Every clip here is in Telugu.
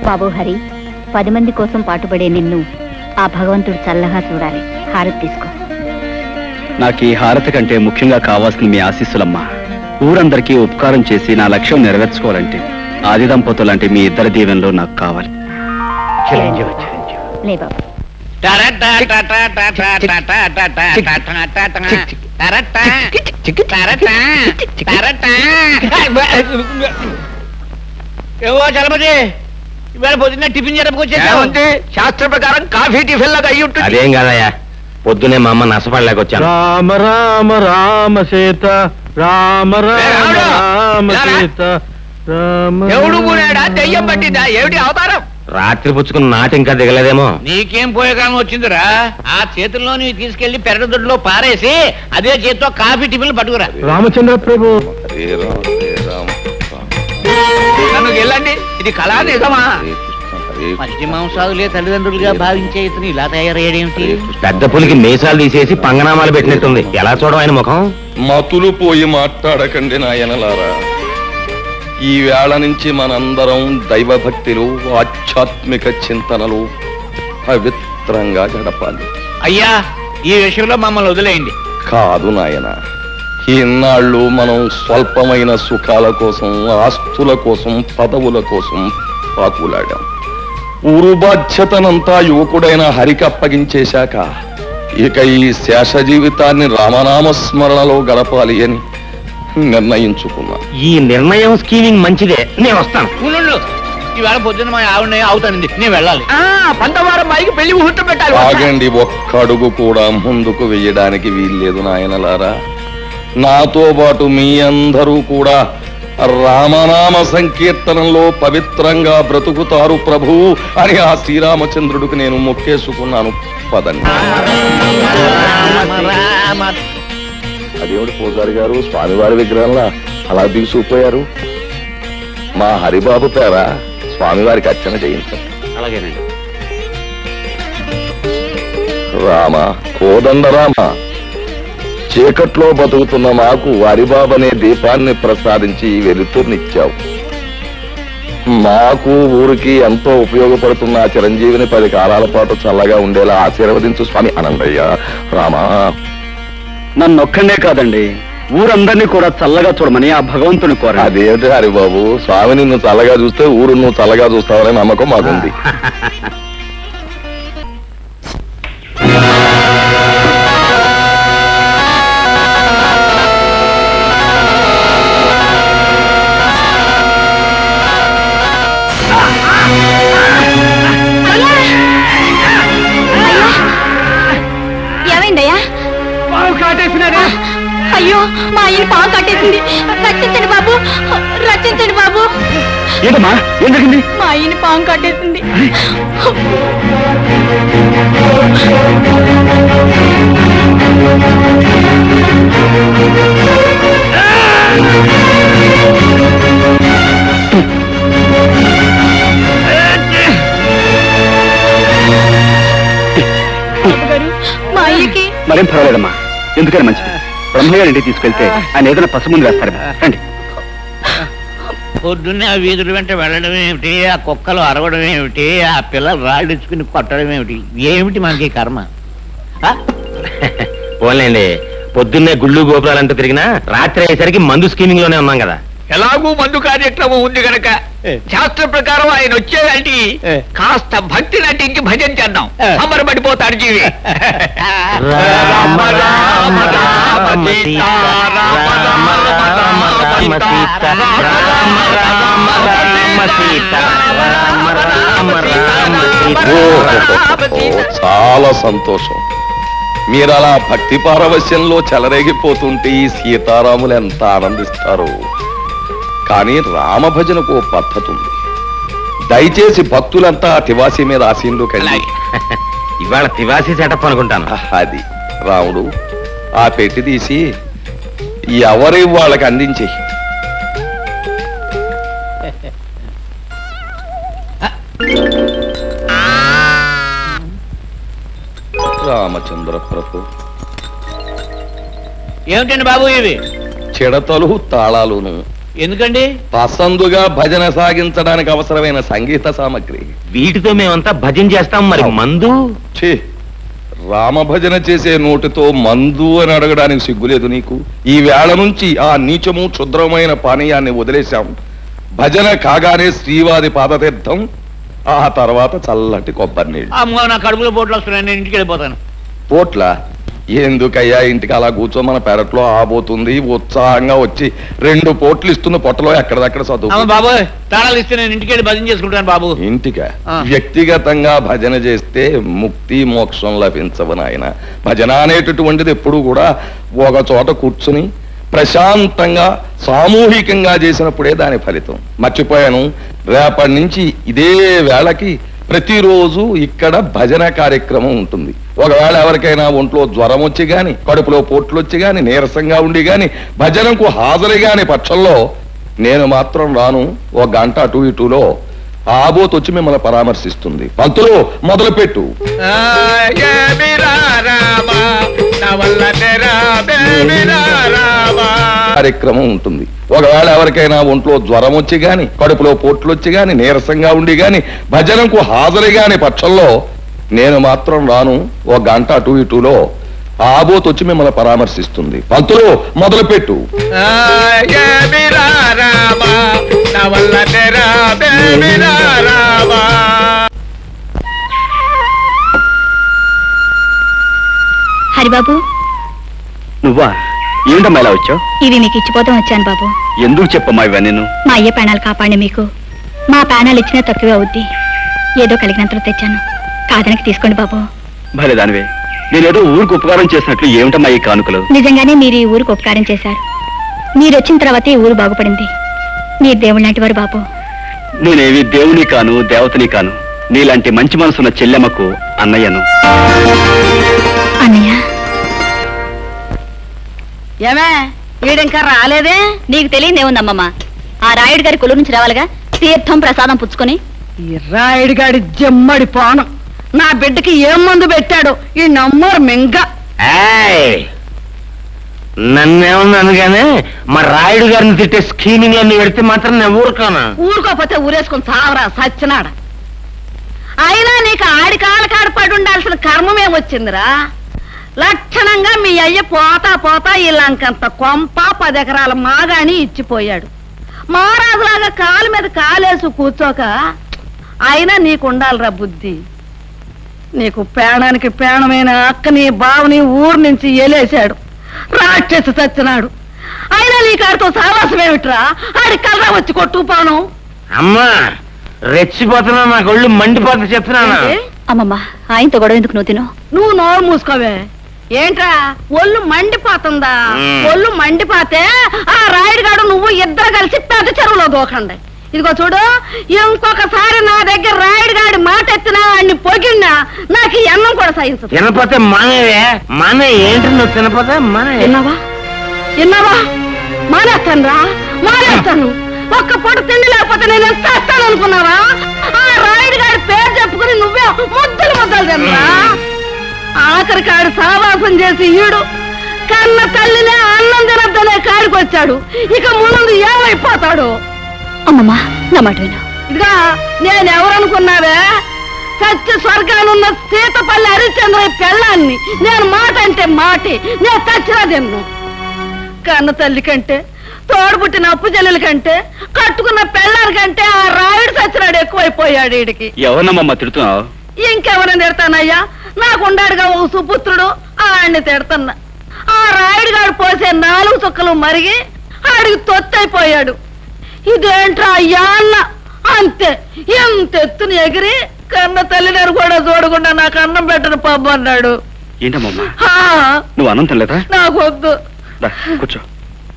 బాబు హరి, 10 మంది కోసం పాటుపడే నిన్ను ఆ భగవంతుడు చల్లగా చూడాలి. హారతి తీసుకో. నాకు ఈ హారతి కంటే ముఖ్యంగా కావాల్సిన మీ ఆశీస్సులమ్మా. ఊరందరికీ ఉపకారం చేసి నా లక్ష్యం నెరవేర్చుకోవాలంటే ఆది దంపతులంటే మీ ఇద్దరి దీవెనలో నాకు కావాలి. లే బాబు. ఏవో చలపతి, ఇవాళ పొద్దున్న టిఫిన్ జరపకొచ్చే శాస్త్ర ప్రకారం కాఫీ టిఫిన్ లాగా అయ్యి ఉంటుంది. అదేం కాదయ్యా, పొద్దునే మా అమ్మ నష్టపడలేకొచ్చాను. రామ రామ రామ సీత, రామ రామ రామ సీత, ఎవడు కూడాడా దెయ్యం పట్టిందా? ఏమిటి అవతారం? రాత్రి పుచ్చుకున్న నాటి ఇంకా దిగలేదేమో. నీకేం పోయేకాలం వచ్చిందిరా? ఆ చేతుల్లో నీవు తీసుకెళ్లి పెరగదొడ్లో పారేసి అదే చేతితో కాఫీ టిఫిన్లు పట్టుకురా. రామచంద్ర ప్రభు. నన్ను వెళ్ళండి, ఇది కళా నిజమా? మధ్య మాంసాదులే తల్లిదండ్రులుగా భావించే ఇతను ఇలా తయారయ్యాడేమిటి? పెద్ద పులికి మీసాలు తీసేసి పంగనామాలు పెట్టినట్టుంది. ఎలా చూడడం ఆయన ముఖం? మతులు పోయి మాట్లాడకండి నాయనలారా. ఈ వేళ నుంచి మనందరం దైవభక్తిలో, ఆధ్యాత్మిక చింతనలు పవిత్రంగా గడపాలి. అయ్యా, ఈ విషయంలో మమ్మల్ని వదిలేయండి. కాదు నాయన, ఈనాళ్ళు మనం స్వల్పమైన సుఖాల కోసం, ఆస్తుల కోసం, పదవుల కోసం పాకులాడాం. ఊరు బాధ్యతనంతా యువకుడైన హరికి అప్పగించేశాక ఇక ఈ శేష జీవితాన్ని రామనామస్మరణలో గడపాలి అని నిర్ణయించుకున్నా. ఈ నిర్ణయం స్కీమింగ్ మంచిదే, నేను వస్తాను. ఇవాళ పొద్దున్న మా ఆవిడ అవుతానండి, నేను వెళ్ళాలి. 12వ అమ్మాయికి పెళ్లి ముహూర్తం పెట్టాలి. ఆగండి, ఒక్క అడుగు కూడా ముందుకు వెయ్యడానికి వీల్లేదు నాయనలారా. నాతో పాటు మీ అందరూ కూడా రామనామ సంకీర్తనంలో పవిత్రంగా బ్రతుకుతారు ప్రభు అని ఆ శ్రీరామచంద్రుడికి నేను మొక్కేసుకున్నాను. పదండి. అదేమిటి పూజారి గారు, స్వామివారి విగ్రహంలా అలా దిగుసుకుపోయారు? మా హరిబాబు పేర స్వామివారికి అర్చన చేయించండి. అలాగేనండి. రామ, కోదండ రామ, చీకట్లో బతుకుతున్న మాకు హరిబాబనే దీపాన్ని ప్రసాదించి వెలుతురునిచ్చావు. మాకు ఊరికి ఎంతో ఉపయోగపడుతున్న ఆ చిరంజీవిని 10 కాలాల పాటు చల్లగా ఉండేలా ఆశీర్వదించు స్వామి. అనందయ్య, రామ. నన్నొక్కడే కాదండి, ఊరందరినీ కూడా చల్లగా చూడమని ఆ భగవంతుని కోర. అదేమిటి హరిబాబు, స్వామి నిన్ను చల్లగా చూస్తే ఊరు నువ్వు చల్లగా చూస్తావనే నమ్మకం మాకుంది. ఏమైందయ్యా? అయ్యో, మా ఆయన పాము కట్టేసింది. రక్షించండి బాబు, రక్షించండి బాబు. ఏంటమ్మా, ఏం జరిగింది? మా ఆయన పాము కట్టేసింది. మా అయ్యకి మరేం పర్వాలేదమ్మా, ఎందుకని మంచిది. బ్రహ్మగారి ఇంటికి తీసుకెళ్తే ఆయన ఏదైనా పసుముందు వేస్తారు. రండి. పొద్దున్నే ఆ వీధుల వెంట వెళ్ళడం ఏమిటి, ఆ కుక్కలు అరవడం ఏమిటి, ఆ పిల్లలు రాళ్ళిచ్చుకుని కొట్టడం ఏమిటి? ఏమిటి మనకి కర్మ? పోలేండి, పొద్దున్నే గుళ్ళు గోపురాలంటూ తిరిగినా రాత్రి అయ్యేసరికి మందు స్కీమింగ్ లోనే ఉన్నాం కదా. ఎలాగూ మందు కార్యక్రమం ఉంది గనక శాస్త్ర ప్రకారం ఆయన వచ్చేదంటే కాస్త భక్తి నటించి భజన చేద్దాం. సంబరపడిపోతాడు జీవి. రామ రామ రామ సీత, రామ రామ రామ సీత, రామ రామ రామ సీత, రామ రామ రామ సీత. చాలా సంతోషం. మీరు అలా భక్తి పారవశ్యంలో చెలరేగిపోతుంటే ఈ సీతారాములు ఎంత ఆనందిస్తారు. కానీ రామభజనకు పద్ధతి ఉంది. దయచేసి భక్తులంతా తివాసి మీద ఆశీనులోకి ఇవాళ తివాసి సెటప్ అనుకుంటాను. అది రాముడు, ఆ పెట్టి తీసి ఎవరి వాళ్ళకి అందించి. రామచంద్ర ప్రభు. ఏమిటండి బాబు ఇవి? చిడతలు తాళాలును. ఎందుకండి? పసందుగా భజన సాగించడానికి అవసరమైన సంగీత సామగ్రి. వీటితో మేమంతా భజన చేస్తాం, మరి మందు? ఛీ, రామభజన చేసే నోటితో మందు అని అడగడానికి సిగ్గులేదు నీకు? ఈ వేళ నుంచి ఆ నీచము క్షుద్రమైన పానీయాన్ని వదిలేశాం. భజన కాగానే శ్రీవారి పాదతీర్థం, ఆ తర్వాత చల్లటి కొబ్బరి నీళ్ళు. అమ్మో, నా కడుపులో పోట్లు వస్తున్నాయి, నేను ఇంటికి వెళ్ళిపోతాను. పోట్ల ఎందుకయ్యా? ఇంటికి అలా కూర్చో, మన పెరట్లో ఆబోతుంది. ఉత్సాహంగా వచ్చి 2 పోట్లు ఇస్తున్న పొట్టలో ఎక్కడదక్కడ చదువు. బాబు తాళాలు ఇస్తే నేను ఇంటికి వెళ్ళి భజన చేసుకుంటాను బాబు. ఇంటికా? వ్యక్తిగతంగా భజన చేస్తే ముక్తి మోక్షం లభించవు నాయన. భజన అనేటటువంటిది ఎప్పుడు కూడా ఒక చోట కూర్చుని ప్రశాంతంగా సామూహికంగా చేసినప్పుడే దాని ఫలితం. మర్చిపోయాను, రేపటి నుంచి ఇదే వేళకి ప్రతిరోజు ఇక్కడ భజన కార్యక్రమం ఉంటుంది. ఒకవేళ ఎవరికైనా ఒంట్లో జ్వరం వచ్చి గాని, కడుపులో పోట్లు వచ్చి గాని, నీరసంగా ఉండి గాని, భజనకు హాజరు గాని పక్షంలో నేను మాత్రం రాను. 1 గంట అటు ఇటులో ఆబోత్ వచ్చి మిమ్మల్ని పరామర్శిస్తుంది. పంతులు మొదలుపెట్టు. కార్యక్రమం ఉంటుంది. ఒకవేళ ఎవరికైనా ఒంట్లో జ్వరం వచ్చి గాని, కడుపులో పోట్లు వచ్చి గాని, నీరసంగా ఉండి గాని, భజనకు హాజరు గాని పక్షంలో నేను మాత్రం రాను. 1 గంట అటు ఇటులో ఆబోత్ వచ్చి మిమ్మల్ని పరామర్శిస్తుంది. పంతులు మొదలుపెట్టు. హరిబాబు, నువ్వా? ఏంటమ్మా ఇలా వచ్చావు? ఇవి మీకు ఇచ్చిపోతాం వచ్చాను బాబు. ఎందుకు చెప్పమ్మా ఇవన్నీ? మా అయ్య ప్రాణాలు కాపాడి మీకు. మా ప్రాణాలు ఇచ్చినా తక్కువే అవుద్ది. ఏదో కలిగినంతలో తెచ్చాను, కాదనకి తీసుకోండి బాబు. భలే దానివే, నేనేదో ఊరికి ఉపకారం చేసినట్లు ఏమిటమ్మా ఈ కానుకలు? నిజంగానే మీరు ఈ ఊరికి ఉపకారం చేశారు. మీరు వచ్చిన తర్వాత ఈ ఊరు బాగుపడింది. మీరు దేవుడు లాంటి వారు బాబు. నేనేవి దేవుని కాను, దేవతని కాను. నీలాంటి మంచి మనసున్న చెల్లెమ్మకు అన్నయ్యను. అన్నయ్య, ఏమే వీడింకా రాలేదే? నీకు తెలియదేముందమ్మమ్మ, ఆ రాయుడు గారి కొలు నుంచి రావాలిగా, తీర్థం ప్రసాదం పుచ్చుకొని. ఈ రాయుడు గాడి జమ్మడి పానం నా బిడ్డకి ఏం మందు పెట్టాడు ఈ నమ్మరు మింగ. నన్నేమన్నాను గానీ మా రాయుడు గారిని తిట్టే స్కీమింగ్ అన్ని పెడితే మాత్రం నేను ఊరుకోనా? ఊరుకోపోతే ఊరేసుకుని చావరా సచ్చినాడ. అయినా నీకు ఆడి కాళ్ళ కాడ పడి ఉండాల్సిన కర్మమేమొచ్చిందిరా? లక్షణంగా మీ అయ్య పోతా పోతా ఈ లంకంత కొంప 10 ఎకరాల మాగాని ఇచ్చిపోయాడు. మహారాజులాగా కాలు మీద కాలేసు కూర్చోక అయినా నీకుండాలిరా బుద్ధి. నీకు ప్రాణానికి ప్రాణమైన అక్కని బావని ఊరు నుంచి ఎలేశాడు, రాక్షసి చచ్చినాడు. అయినా నీకు ఆడితో సావాసమేమిట్రా? ఆడి కలరా వచ్చి కొట్టుకుపోను. అమ్మా రెచ్చిపోతున్నా, నాకు ఒళ్ళు మండిపోతా చెప్తున్నాను. అమ్మమ్మ, ఆయనతో గొడవ ఎందుకు నువ్వు తిను? నువ్వు నోరు మూసుకోవే. ఏంట్రా ఒళ్ళు మండిపోతుందా? ఒళ్ళు మండిపోతే ఆ రాయుడుగాడు నువ్వు ఇద్దరు కలిసి పెద్ద చెరువులో దూకండి. ఇదిగో చూడు, ఇంకొకసారి నా దగ్గర రాయుడుగాడి మాట ఎత్తినా అన్ని పొగిన్నా నాకు ఈ అన్నం కూడా సహించదు. తినపోతే మానేవే, మానే. ఏంటి నువ్వు తినపోతే మానే? విన్నావా? మానేస్తాను రా, మానేస్తాను. ఒక్క పూట తిండి లేకపోతే నేను ఎంత చేస్తాను అనుకున్నావా? ఆ రాయుడుగాడి పేరు చెప్పుకుని నువ్వే ముద్దలు తినరా? ఆఖరికాడు సావాసం చేసి ఈడు కన్న తల్లినే అన్నం తినద్దనే కాడికి వచ్చాడు. ఇక ముందు ఏమైపోతాడు? అమ్మమ్మ, నా మాట విను. ఇదిగా నేనెవరనుకున్నావే? సత్య స్వర్గానున్న సీతపల్లి హరిశ్చంద్ర పెళ్ళాన్ని. నేను మాట అంటే మాటి, నేను చచ్చినా తిన్ను. కన్న తల్లి కంటే, తోడుపుట్టిన అప్పు చెల్లెల కంటే, కట్టుకున్న పెళ్ళారి కంటే ఆ రాయుడు చచ్చినాడు ఎక్కువైపోయాడు. వీడికి ఎవరమ్మా తిడుతున్నావు? ఇంకెవరిని తిడతానయ్యా? నాకుండాడుగా ఓ సుపుత్రుడు, ఆడిని తిడతన్నా. ఆ రాయుడుగాడు పోసే 4 చుక్కలు మరిగి ఆడికి తొత్తైపోయాడు. ఇదేంట్రా అయ్యా అన్న అంతే. ఎంత ఎత్తుని ఎగిరి కన్న తల్లిదారు కూడా చూడకుండా నాకు అన్నం పెట్టను పబ్బు అన్నాడు. ఏంటమ్మా నువ్వు అన్నం తినలేదా? నాకొద్దు. కూర్చో,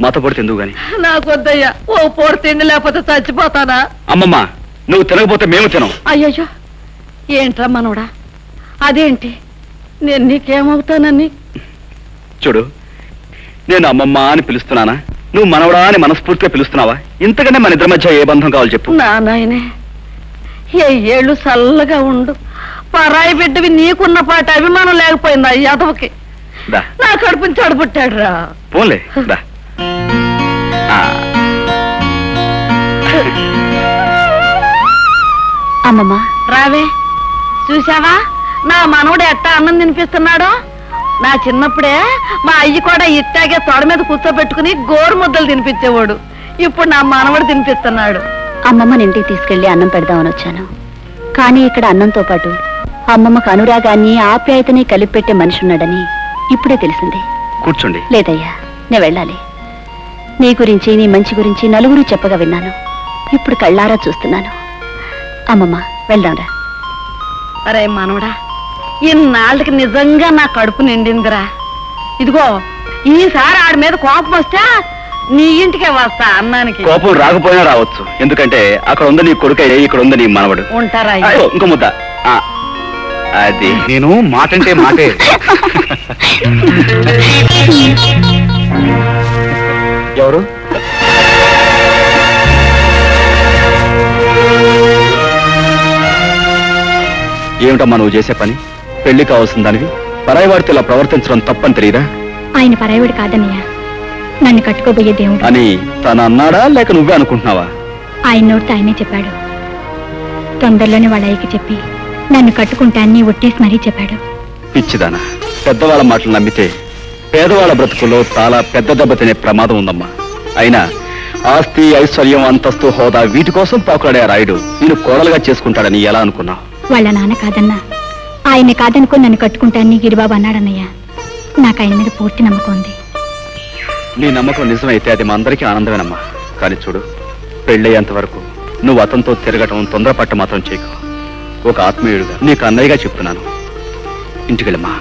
మాతో పొడి తిందువు గాని. నాకొద్దయ్యా, ఓ పూట తిండి లేకపోతే చచ్చిపోతానా? అమ్మమ్మ, నువ్వు తినకపోతే మేము తినం. అయ్యయ్యో, ఏంట్రా మనోడా? అదేంటి, నేను నీకేమవుతానని? చూడు, నేను అమ్మమ్మ అని పిలుస్తున్నానా, నువ్వు మనవడా అని మనస్ఫూర్తిగా పిలుస్తున్నావా? ఇంతకన్నా మన ఇద్దరి మధ్య ఏ బంధం కావాలి చెప్పు. నా నాయనే, ఏ ఏళ్ళు చల్లగా ఉండు. పరాయి బిడ్డవి నీకున్న పాట అభిమానం లేకపోయిందా ఈ యాదవకి? నా కడుపుని చెడబుట్టాడు రా. పోన్లే దా. అమ్మమ్మ రావే చూసావా నా మనవడు ఎట్టా అన్నం తినిపిస్తున్నాడు. నా చిన్నప్పుడే మా అయ్యి కూడా ఇట్టాగే తొడ మీద కూర్చోబెట్టుకుని గోరు ముద్దలు తినిపించేవాడు. ఇప్పుడు నా మనవడు తినిపిస్తున్నాడు. అమ్మమ్మని ఇంటికి తీసుకెళ్లి అన్నం పెడదామని వచ్చాను. కానీ ఇక్కడ అన్నంతో పాటు అమ్మమ్మకు అనురాగాన్ని ఆప్యాయతని కలిపి పెట్టే మనిషి ఉన్నాడని ఇప్పుడే తెలిసింది. కూర్చోండి. లేదయ్యా, నేను వెళ్ళాలి. నీ గురించి నీ మంచి గురించి నలుగురు చెప్పగా విన్నాను. ఇప్పుడు కళ్ళారా చూస్తున్నాను. అమ్మమ్మ వెళ్దాంరా. అరే మనవడా, ఇన్నాళ్ళకి నిజంగా నా కడుపు నిండిందిరా. ఇదిగో ఈసారి ఆడి మీద కోపం వస్తే నీ ఇంటికే వస్తా అన్నానికి. కోపం రాకపోయినా రావచ్చు, ఎందుకంటే అక్కడ ఉంది నీ కొడుకయ్యే, ఇక్కడ ఉంది నీ మనవడు. ఉంటారా? ఇంకో ముద్ద. అది నేను మాటంటే మాటే. ఎవరు? ఏమిటమ్మా నువ్వు చేసే పని? పెళ్లి కావాల్సిన దానివి పరాయి వాడితో ఇలా ప్రవర్తించడం తప్పని తెలియదా? ఆయన పరాయివాడు కాదన్నయ్య, నన్ను కట్టుకోబోయే దేవుడు అని తను అన్నాడా లేక నువ్వే అనుకుంటున్నావా? ఆయన నోటితో ఆయనే చెప్పాడు. తొందరలోనే వాళ్ళ అయ్యకి చెప్పి నన్ను కట్టుకుంటాన్ని ఒట్టేసి మరీ చెప్పాడు. పిచ్చిదానా, పెద్దవాళ్ళ మాటలు నమ్మితే పేదవాళ్ళ బ్రతుకుల్లో చాలా పెద్ద దెబ్బ తినే ప్రమాదం ఉందమ్మా. అయినా ఆస్తి, ఐశ్వర్యం, అంతస్తు, హోదా వీటి కోసం పాకులాడే రాయుడు నేను కోడలుగా చేసుకుంటాడని ఎలా అనుకున్నావు? వాళ్ళ నాన్న కాదన్నా, ఆయన్ని కాదనుకో నన్ను కట్టుకుంటాన్ని గిరిబాబు అన్నాడన్నయ్య. నాకు ఆయన మీద పూర్తి నమ్మకం ఉంది. నీ నమ్మకం నిజమైతే అది మా అందరికీ ఆనందమేనమ్మా. కానీ చూడు, పెళ్ళయ్యేంత వరకు నువ్వు అతనితో తిరగటం, తొందరపట్ట మాత్రం చేయకు. ఒక ఆత్మీయుడుగా నీకు అన్నయ్యగా చెప్తున్నాను. ఇంటికెళ్ళమ్మా.